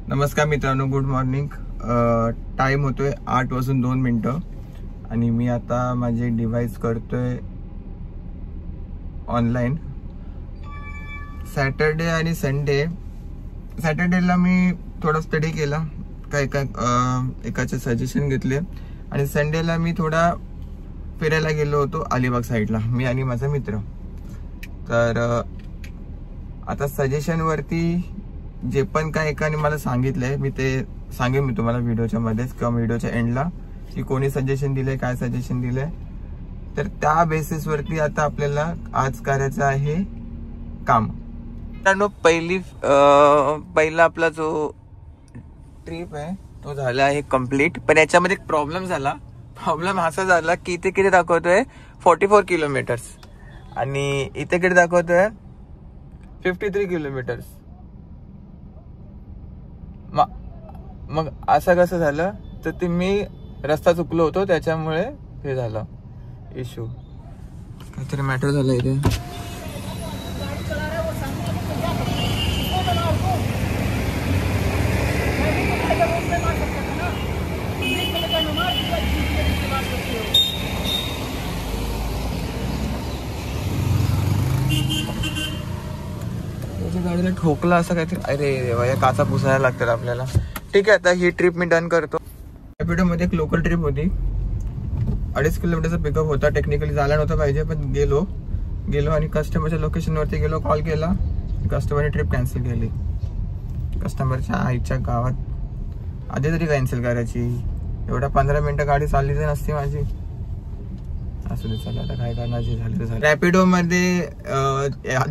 नमस्कार मित्रांनो, good morning. Time होतोय 8:02 आणि मी आता माझे डिव्हाइस करतोय ऑनलाईन. सॅटरडे आणि संडे. सॅटरडेला मी थोडा स्टडी केला, एकाचे सजेशन घेतले आणि संडेला मी थोडा फिरायला गेलो होतो अलिबाग साईडला, मी आणि माझा मित्र. तर आता सजेशन वरती जे पण काय एकाने मला सांगितलंय मी ते सांगेन मी तुम्हाला व्हिडिओच्या मध्येच किंवा व्हिडिओच्या एंडला, की कोणी सजेशन दिलंय, काय सजेशन दिलंय. तर त्या बेसिस वरती आता आपल्याला आज करायचं आहे काम. पहिला आपला जो ट्रिप आहे तो झाला आहे कम्प्लीट. पण याच्यामध्ये एक प्रॉब्लेम झाला. प्रॉब्लेम असा झाला की इथे किती दाखवतोय 44 किलोमीटर्स आणि इथे किती दाखवतोय 53 किलोमीटर्स. मग असं कसं झालं तर ते मी रस्ता चुकलो होतो, त्याच्यामुळे हे झालं इश्यू. काहीतरी मॅटर झालं इथे. गाडीला ठोकला असं काहीतरी. अरे देवा, या काचा पुसायला लागतात आपल्याला. ठीक आहे, आता ही ट्रिप मी डन करतो. रॅपिडो मध्ये एक लोकल ट्रिप होती, 2.5 किलोमीटरचा पिकअप होता. टेक्निकली जायला नव्हतं पाहिजे, पण गेलो आणि कस्टमरच्या लोकेशन वरती गेलो, कॉल केला, कस्टमरने ट्रिप कॅन्सल केली. कस्टमरच्या आईच्या गावात आधी तरी कॅन्सल करायची. एवढ्या 15 मिनिटं गाडी चालली तर नसती माझी. असं ते चाललं, आता काय करणार, जे झालं ते झालं. रॅपिडो मध्ये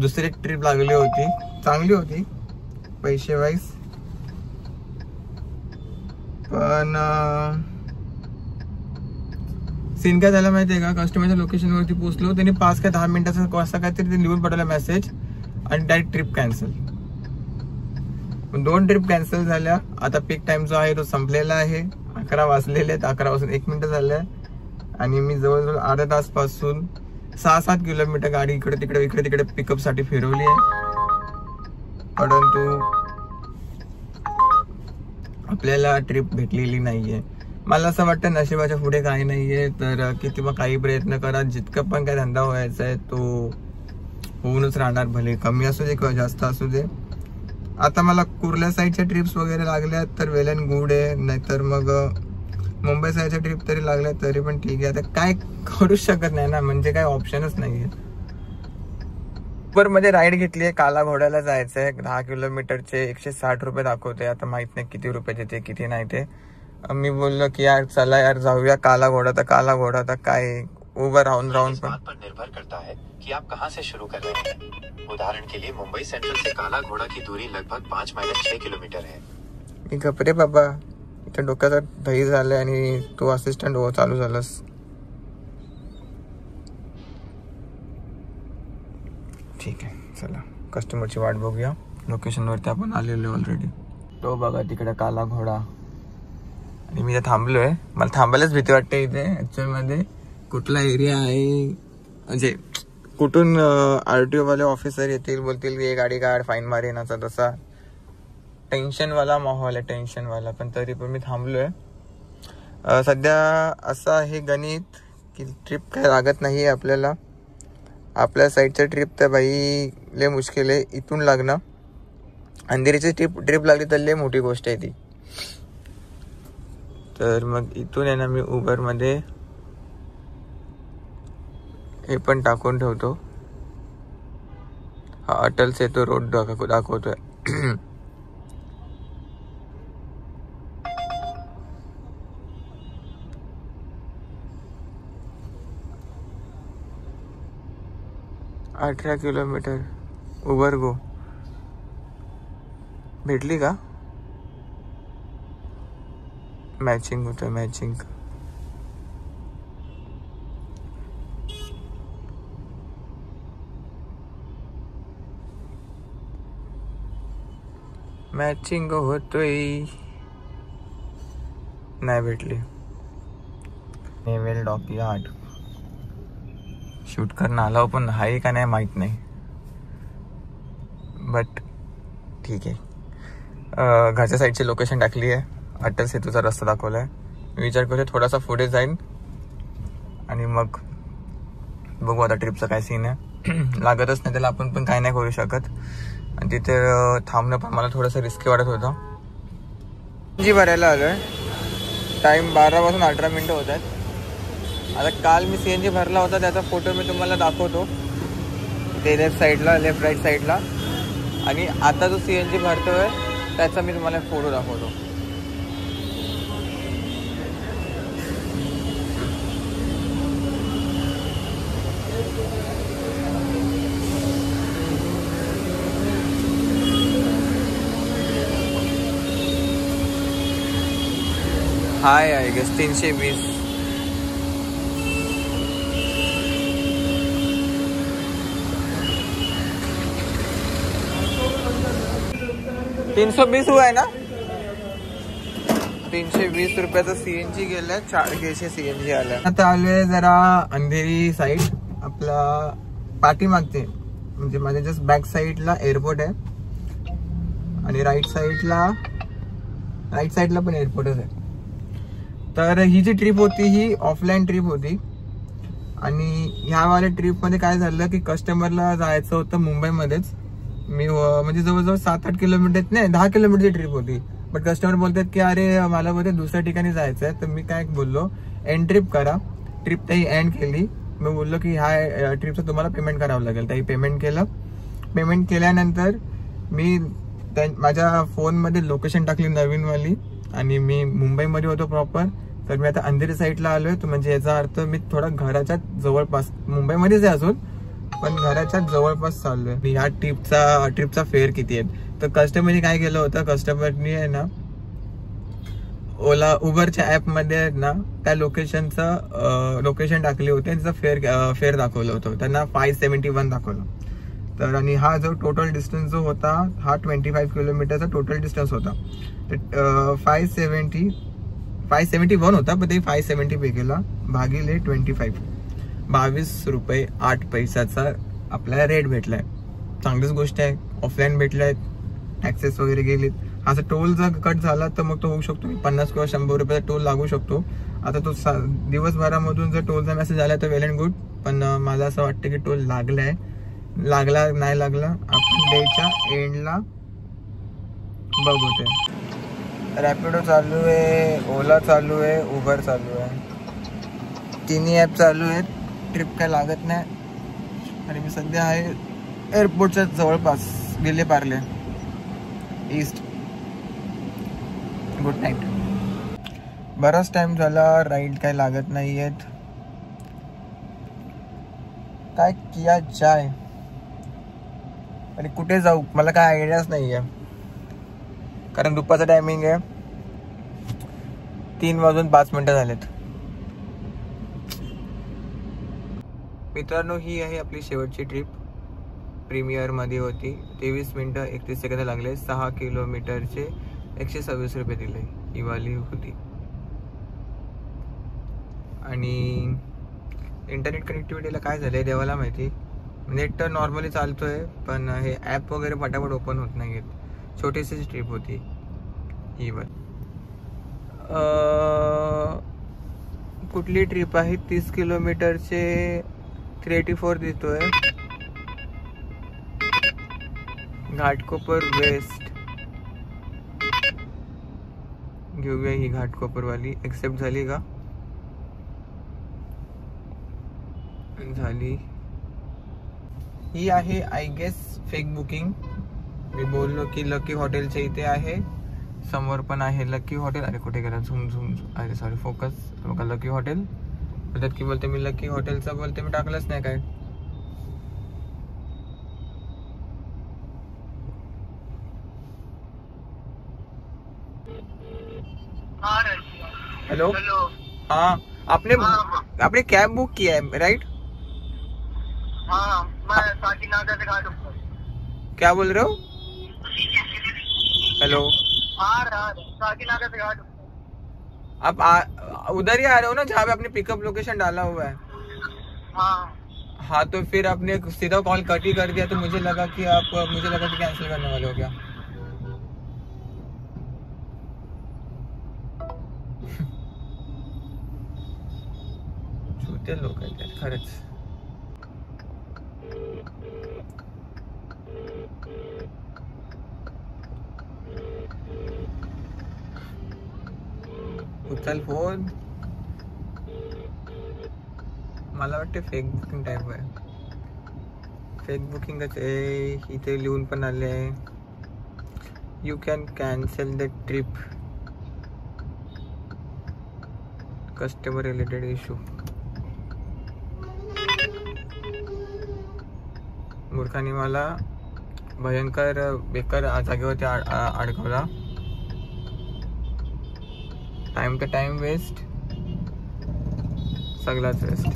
दुसरी ट्रिप लागली होती, चांगली होती पैसे वाईज, पण सीन काय झाला माहितीये का, कस्टमरच्या लोकेशन वरती पोहोचलो, त्यांनी 5 का 10 मिनिटाचा असं काहीतरी ते लिहून पडला मेसेज आणि direct trip cancel. 2 trip cancel झाल्या. आता पीक टाइम जो आहे तो संपलेला आहे. 11 वाजलेले आहेत, 11 वाजून 1 मिनिट झालंय आणि मी जवळजवळ अर्धा तास पासून 6-7 किलोमीटर गाडी इकडे तिकडे पिकअप साठी फिरवली आहे, परंतु आपल्याला ट्रिप भेटलेली नाहीये. मला असं वाटतं नशिबाच्या पुढे काही नाहीये. तर किती मग काही प्रयत्न करा, जितकं पण काय धंदा व्हायचा आहे तो होऊनच राहणार, भले कमी असू दे किंवा जास्त असू दे. आता मला कुर्ला साईडच्या ट्रिप्स वगैरे लागल्यात तर वेल अँड गुड आहे, नाहीतर मग मुंबई साईडच्या ट्रिप तरी लागल्या तरी पण ठीक आहे. आता काय करू शकत नाही ना, म्हणजे काय ऑप्शनच नाहीये. उबर मध्ये राईड घेतली आहे, काला घोड्याला जायचंय. 10 किलोमीटरचे 160 रुपये दाखवते. आता माहित नाही किती रुपये देते किती नाही ते. मी बोललो की यार चला यार जाऊया काला घोडा. तर काला घोडा तर काय उबर राहून पर निर्भर करता है कि आप कहां से शुरू कर रहे हैं. उदाहरण के लिए मुंबई सेंट्रल से काला घोड़ा की दूरी लगभग 5-6 किलोमीटर है. मी गपरे बाबा, इथे डोक्याचा दही झालाय आणि तू असिस्टंट हो चालू झालास. ठीक आहे, चला कस्टमरची वाट बघूया. लोकेशन वरती आपण आलेलो ऑलरेडी. तो बघा तिकडे काला घोडा आणि मी इथे थांबलोय. मला थांबायलाच भीती वाटते इथे. ऍक्च्युअल मध्ये कुठला एरिया आहे, म्हणजे कुठून RTO वाले ऑफिसर येतील, बोलतील की गाडी काढ, फाईन मारेन, असा तसा टेन्शन वाला माहोल आहे, टेन्शन वाला. पण तरी पण मी थांबलोय. सध्या असं आहे गणित की ट्रिप काय लागत नाहीये आपल्याला. आपल्या साईडच्या ट्रिप तर बाई लय मुश्किल आहे. इथून लागणं, अंधेरीची ट्रिप लागली तर लय मोठी गोष्ट आहे ती. तर मग इथून आहे ना, मी उबर मध्ये हे पण टाकून ठेवतो. हा अटल सेतू रोड दाखवतोय. $18 किलोमीटर उबर गो. भेटली का? मॅचिंग होतं, मॅचिंग. मॅचिंग होतोय, नाही भेटली. नेव्हल डॉकयार्ड शूट करणं आलं, पण आहे का नाही माहित नाही, बट ठीक आहे. घरच्या साईडची लोकेशन टाकली आहे, अटल सेतूचा रस्ता दाखवला आहे. मी विचार करतो थोडासा पुढे जाईन आणि मग बघू आता ट्रिपचा काय सीन आहे. लागतच नाही त्याला आपण पण काय नाही करू शकत. आणि तिथे थांबणं पण मला थोडंसं रिस्की वाटत होतं. जी भरायला आलो आहे, टाईम 12 वाजून 18 मिनटं होत आहेत. आता काल मी CNG भरला होता त्याचा फोटो मी तुम्हाला दाखवतो, ते लेफ्ट राईट साईडला. आणि आता जो CNG भरतोय त्याचा मी तुम्हाला फोटो दाखवतो. हाय आय गेस 320. $320 हुआ है ना. 320 रुपयाचा CNG गेलाय, 400 CNG आलाय. आता आलोय जरा अंधेरी साईड, आपला पाठीमागते म्हणजे माझ्या जस्ट बॅक साईडला एअरपोर्ट आहे आणि राईट साईडला पण एअरपोर्टच आहे. तर ही जी ट्रिप होती ही ऑफलाईन ट्रिप होती आणि ह्यावाल्या ट्रिपमध्ये काय झालं की कस्टमरला जायचं होतं मुंबईमध्येच. मी म्हणजे जवळजवळ 7-8 किलोमीटर नाही 10 किलोमीटरची ट्रिप होती. बट कस्टमर बोलतात की अरे मला बोलते दुसऱ्या ठिकाणी जायचं आहे. तर मी काय बोललो एंड ट्रिप करा. ट्रिप त्याही एंड केली. मी बोललो की ह्या ट्रिपचं तुम्हाला पेमेंट करावं लागेल. त्याही पेमेंट केलं. पेमेंट केल्यानंतर मी माझ्या फोनमध्ये लोकेशन टाकली नवीनवाली आणि मी मुंबईमध्ये होतो प्रॉपर. तर मी आता अंधेरी साईडला आलोय. तर म्हणजे याचा अर्थ मी थोडा घराच्या जवळपास, मुंबईमध्येच आहे अजून पण घराच्या जवळपास चाललोय. ह्या ट्रिपचा फेअर किती आहे. तर कस्टमरने काय केलं होतं, कस्टमरनी आहे ना उबरच्या ऍपमध्ये ना त्या लोकेशन टाकली होती आणि त्याचा फेअर दाखवलं होतं. त्यांना 571 दाखवलं. तर आणि हा जो टोटल डिस्टन्स जो होता हा 25 किलोमीटरचा टोटल डिस्टन्स होता. तर 571 होता पण ते 570 पे केला भागिले 25, 22 रुपये 8 पैशाचा आपल्याला रेट भेटलाय. चांगलीच गोष्ट आहे. ऑफलाईन भेटलाय, टॅक्सेस वगैरे गेलेत. हा जर टोल जर कट झाला तर मग तो होऊ शकतो 50 किंवा 100 रुपयाचा टोल लागू शकतो. आता तो दिवसभरामधून जर टोलचा मेसेज आला तर वेल अँड गुड. पण मला असं वाटतं की टोल लागला नाही लागला आपण डेच्या एंडला बघू. ते रॅपिडो चालू आहे, ओला चालू आहे, उबर चालू आहे. तिन्ही ॲप चालू आहेत. ट्रिप काय लागत नाही आणि मी सध्या आहे एअरपोर्टच्या जवळपास, Vile Parle east. Good night. बराच टाइम झाला, राईड काय लागत नाही आहेत. काय किया जाय आणि कुठे जाऊ मला काय आयडियाच नाही आहे. कारण दुपारचा टायमिंग आहे, 3:05 झालेत. मित्रांनो ही आहे आपली शेवटची ट्रिप. प्रीमियर मध्ये होती. 23 मिनिटं 31 सेकंद लागले. 6 किलोमीटरचे 126 रुपये दिले. ही वाली होती. आणि इंटरनेट कनेक्टिव्हिटीला काय झालंय देवाला माहिती. नेट तर नॉर्मली चालतोय पण हे ॲप वगैरे फटाफट ओपन होत नाही आहेत. छोटीशी ट्रिप होती ही. कुठली ट्रिप आहे. 30 किलोमीटरचे 384 देतोय. घाटकोपर वेस्ट घेऊया. ही घाटकोपरवाली एक्सेप्ट झाली का. झाली. ही आहे आय गेस फेक बुकिंग. मी बोललो की लकी हॉटेलच्या इथे आहे. समोर पण आहे लकी हॉटेल. अरे कुठे गेला झूम. अरे सॉरी फोकस. बघा लकी हॉटेल बोलतात की बोलते मी लकी हॉटेलचं बोलते मी टाकलंच नाही काय. हेलो. हाँ आपने कैब बुक किया है राइट. हाँ मैं साकीनागा से घाट ऊपर. क्या बोल रहे हो. हेलो. साकीनागा से घाट ऊपर. आप उधर ही आ रहे हो ना जहाँ पे आपने पिकअप लोकेशन डाला हुआ है. हाँ तो फिर आपने सीधा कॉल कट ही कर दिया तो मुझे लगा कि कैंसिल करने वाले हो क्या. किती लोक आहेत यार, खरंच. उचल फोन. मला वाटते फेक बुकिंग टाईप आहे. फेक बुकिंगच आहे. इथे लिहून पण आले आहे, you can cancel the trip, customer related issue. मूर्खाने मला भयंकर बेकार जागेवरती अडकवला. टाइम तर टाइम वेस्ट, सगळाच वेस्ट.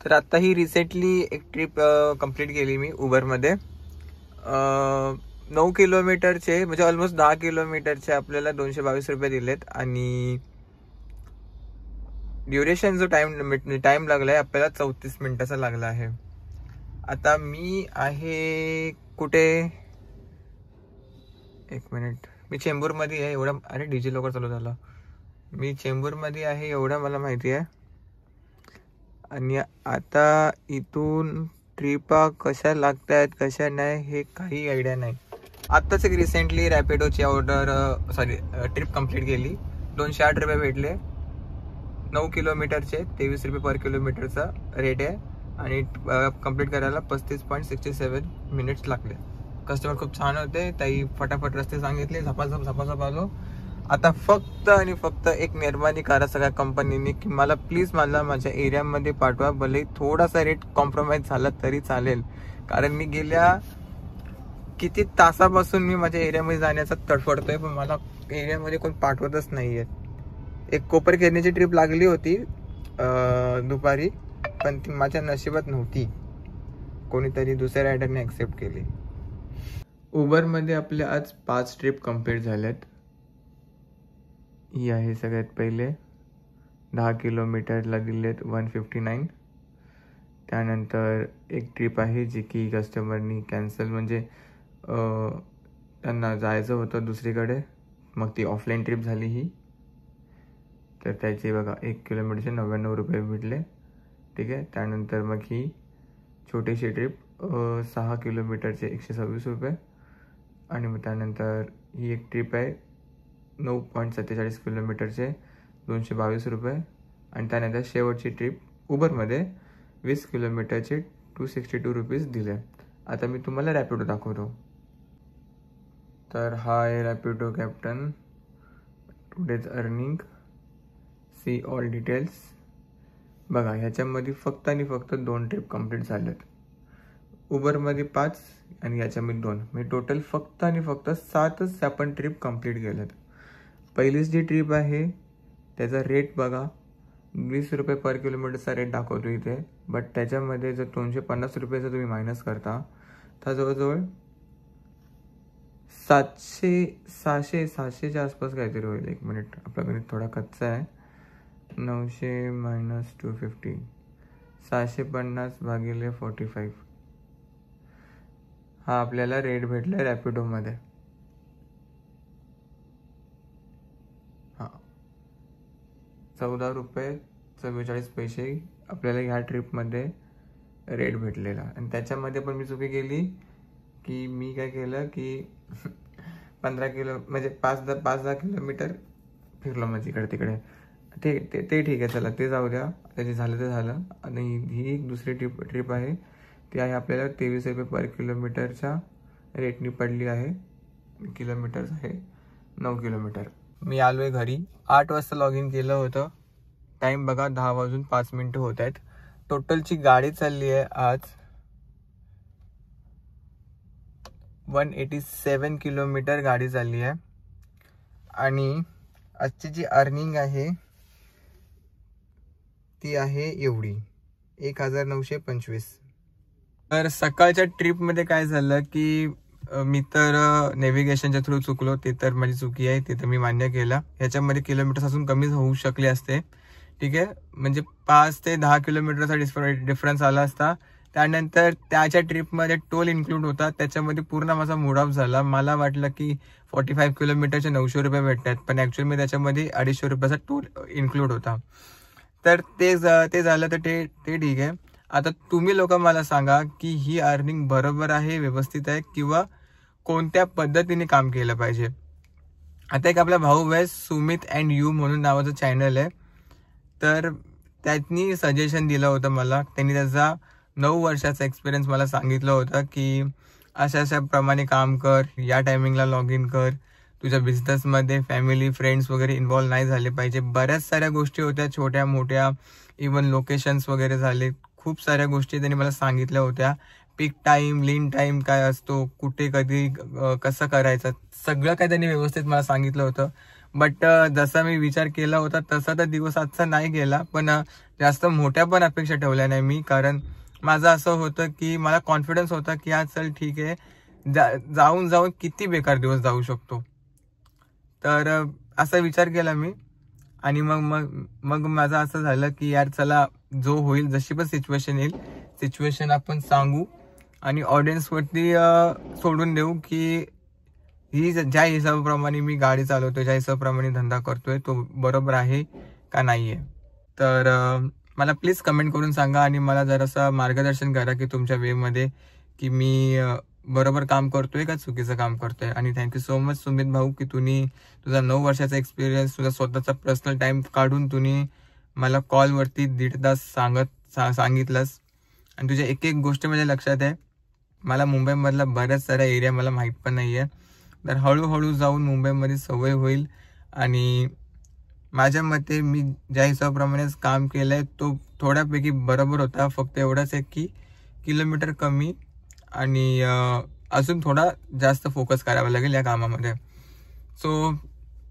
तर आता ही रिसेंटली एक ट्रिप कंप्लीट केली मी उबरमध्ये. 9 किलोमीटरचे म्हणजे ऑलमोस्ट 10 किलोमीटरचे आपल्याला 222 रुपये दिलेत. आणि ड्युरेशन जो टाइम लागला आहे आपल्याला 34 मिनिटाचा लागला आहे. आता मी आहे कुठे, एक मिनिट, मी चेंबूरमध्ये आहे एवढं. अरे डिजी लॉकर चालू झालं. मी चेंबूरमध्ये आहे एवढं मला माहिती आहे. आणि आता इथून ट्रिपा कशा लागत आहेत कशा नाही हे काही आयडिया नाही. आत्ताच एक रिसेंटली रॅपिडोची ट्रिप कंप्लीट केली. 208 रुपये भेटले. 9 किलोमीटरचे 23 रुपये पर किलोमीटरचा रेट आहे. आणि कंप्लीट करायला 35.67 मिनिट्स लागले. कस्टमर खूप छान होते. ताई फटाफट रस्ते सांगितले, झपाझप आलो. आता फक्त आणि फक्त एक मेहरबानी करा सगळ्या कंपनीने की मला प्लीज माझ्या एरियामध्ये पाठवा. भले थोडासा रेट कॉम्प्रोमाइज झाला तरी चालेल, कारण मी गेल्या किती तासापासून मी माझ्या एरियामध्ये जाण्याचा तडफडतोय, पण मला एरियामध्ये कोण पाठवतच नाहीये. एक कोपरखेरणीची ट्रिप लागली होती दुपारी, पण ती माझ्या नशिबात नव्हती. कोणीतरी दुसऱ्या रायडरने ॲक्सेप्ट केली. उबरमध्ये आपल्या आज 5 ट्रिप कंप्लीट झाल्यात. ही आहे सगळ्यात पहिले. 10 किलोमीटरला दिलेत 159. त्यानंतर एक ट्रिप आहे जी की कस्टमरनी कॅन्सल, म्हणजे त्यांना जायचं होतं दुसरीकडे, मग ती ऑफलाईन ट्रिप झाली ही. तर त्याचे बघा 1 किलोमीटरचे 99 रुपये भेटले. ठीक आहे. त्यानंतर मग ही छोटीशी ट्रिप 6 किलोमीटरचे 126 रुपये. आणि मग त्यानंतर ही एक ट्रिप आहे 9.47 किलोमीटरचे 222 रुपये. आणि त्यानंतर शेवटची ट्रिप उबरमध्ये 20 किलोमीटरचे 262 रुपीज दिले. आता मी तुम्हाला रॅपिडो दाखवतो. तर हा आहे Rapido captain. Today's earning, see all details. बघा ह्याच्यामध्ये फक्त आणि फक्त 2 ट्रिप कंप्लीट झाल्यात. उबरमध्ये 5 आणि याच्यामध्ये 2, म्हणजे टोटल फक्त आणि फक्त 7च आपण ट्रिप कंप्लीट केल्यात. पहिलीच जी ट्रिप आहे त्याचा रेट बघा 20 रुपये पर किलोमीटरचा रेट दाखवतो इथे. बट त्याच्यामध्ये जर 250 रुपयेचं तुम्ही मायनस करता तर जवळजवळ 700-600च्या आसपास काहीतरी होईल. एक मिनिट, आपला गणित थोडा कच्चा आहे. 900 मायनस 250, 650 भागिले 45. हा आपल्याला रेट भेटला रॅपिडोमध्ये. हां, 14 रुपये 44 पैसे आपल्याला ह्या ट्रिपमध्ये रेट भेटलेला. आणि त्याच्यामध्ये पण मी चुकी केली की मी काय केलं की 15 किलो म्हणजे 5-10 किलोमीटर फिरलो मग इकडे तिकडे. ते ठीक आहे, चला ते जाऊ द्या, त्याचे झालं ते झालं. आणि ही एक दुसरी ट्रिप आहे, ती आहे आपल्याला 23 रुपये पर किलोमीटरच्या रेटनी पडली आहे. किलोमीटर्स आहे 9 किलोमीटर. मी आलो आहे घरी. 8 वाजता लॉग इन केलं होतं. टाईम बघा 10:05 होत आहेत. टोटलची गाडी चालली आहे आज 187 किलोमीटर गाडी चालली आहे. आणि आजची जी अर्निंग आहे ती आहे एवढी 1925. तर सकाळच्या ट्रिपमध्ये काय झालं की मी तर नेव्हिगेशनच्या थ्रू चुकलो. ते तर माझी चुकी आहे, ते तर मी मान्य केलं. ह्याच्यामध्ये किलोमीटर्स अजून कमीच होऊ शकले असते. ठीक आहे, म्हणजे 5 ते 10 किलोमीटरचा डिफरन्स आला असता त्यानंतर त्याच्या ट्रिपमध्ये टोल इन्क्लूड होता, त्याच्यामध्ये पूर्ण माझा मूड ऑफ झाला. मला वाटलं की 45 किलोमीटरचे 900 रुपये भेटतात, पण ॲक्च्युअली त्याच्यामध्ये 250 रुपयाचा टोल इन्क्लूड होता. तर ते झालं तर ते ठीक आहे. आता तुम्ही लोक मला सांगा की ही अर्निंग बरोबर आहे, व्यवस्थित आहे, किंवा कोणत्या पद्धतीने काम केलं पाहिजे. आता एक आपला भाऊ आहे सुमित अँड यू म्हणून नावाचं चॅनल आहे, तर त्यांनी सजेशन दिलं होतं मला. त्यांनी त्याचा 9 वर्षाचा एक्सपिरियन्स मला सांगितलं होतं की अशा प्रमाणे काम कर, या टायमिंगला लॉग इन कर, तुझ्या बिझनेसमध्ये फॅमिली फ्रेंड्स वगैरे इन्व्हॉल्व नाही झाले पाहिजे. बऱ्याच साऱ्या गोष्टी होत्या, छोट्या मोठ्या, इवन लोकेशन्स वगैरे झाले, खूप साऱ्या गोष्टी त्यांनी मला सांगितल्या होत्या. पीक टाईम, लीन टाईम काय असतो, कुठे कधी कसं करायचं, सगळं काय त्यांनी व्यवस्थित मला सांगितलं होतं. बट जसा मी विचार केला होता तसा तर दिवस आजचा नाही गेला, पण जास्त मोठ्या पण अपेक्षा ठेवल्या नाही मी, कारण माझं असं होतं की मला कॉन्फिडन्स होता की आज चल ठीक आहे, जाऊन किती बेकार दिवस जाऊ शकतो. तर असा विचार केला मी, आणि मग माझं असं झालं की यार चला, जो होईल, जशी पण सिच्युएशन येईल, सिच्युएशन आपण सांगू आणि ऑडियन्सवरती सोडून देऊ की ही ज्या हिशोबाप्रमाणे मी गाडी चालवतोय, ज्या हिशोबाप्रमाणे धंदा करतोय, तो बरोबर आहे का नाही आहे. तर मला प्लीज कमेंट करून सांगा आणि मला जरासं मार्गदर्शन करा की तुमच्या वेमध्ये की मी बरोबर काम करतोय का चुकीचं काम करतोय. आणि थँक्यू सो मच सुमित भाऊ की तुम्ही तुझा 9 वर्षाचा एक्सपिरियन्स, तुझा स्वतःचा पर्सनल टाइम काढून तुम्ही मला कॉलवरती 1.5 तास सांगितलंस. आणि तुझ्या एक गोष्ट माझ्या लक्षात आहे, मला मुंबईमधला बऱ्याच साऱ्या एरिया मला माहीत पण नाही आहे. तर हळूहळू जाऊन मुंबईमध्ये सवय होईल. आणि माझ्या मते मी ज्या हिशोबाप्रमाणेच काम केलंय तो थोड्यापैकी बरोबर होता. फक्त एवढंच आहे की किलोमीटर कमी आणि अजून थोडा जास्त फोकस करावा लागेल या कामामध्ये. सो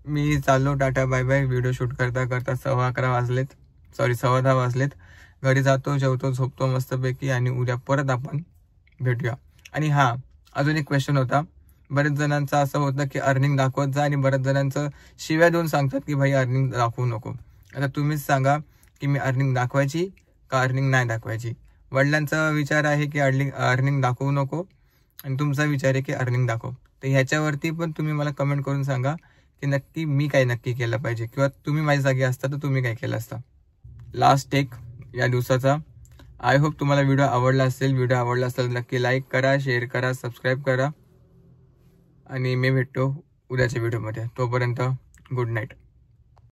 मी चाललो, tata bye bye. Video shoot करता 10:15 वाजलेत. घरी जातो, जेवतो, झोपतो मस्तपैकी, आणि उद्या परत आपण भेटूया. आणि हां, अजून एक क्वेश्चन होता. बरेच जणांचं असं होतं की अर्निंग दाखवत जा, आणि बऱ्याच जणांचं शिव्या देऊन सांगतात की भाई अर्निंग दाखवू नको. आता तुम्हीच सांगा की मी अर्निंग दाखवायची का अर्निंग नाही दाखवायची. वडिलांचा विचार आहे की अर्निंग दाखवू नको, आणि तुमचा विचार आहे की अर्निंग दाखव. तर ह्याच्यावरती पण तुम्ही मला कमेंट करून सांगा की नक्की मी काय केलं पाहिजे, किंवा तुम्ही माझ्या जागी असता तर तुम्ही काय केलं असतं. लास्ट टेक या दिवसाचा. आय होप तुम्हाला व्हिडिओ आवडला असेल. व्हिडिओ आवडला असेल नक्की लाईक करा, शेअर करा, सबस्क्राईब करा, आणि मी भेटतो उद्याच्या व्हिडिओमध्ये. तोपर्यंत गुड नाईट.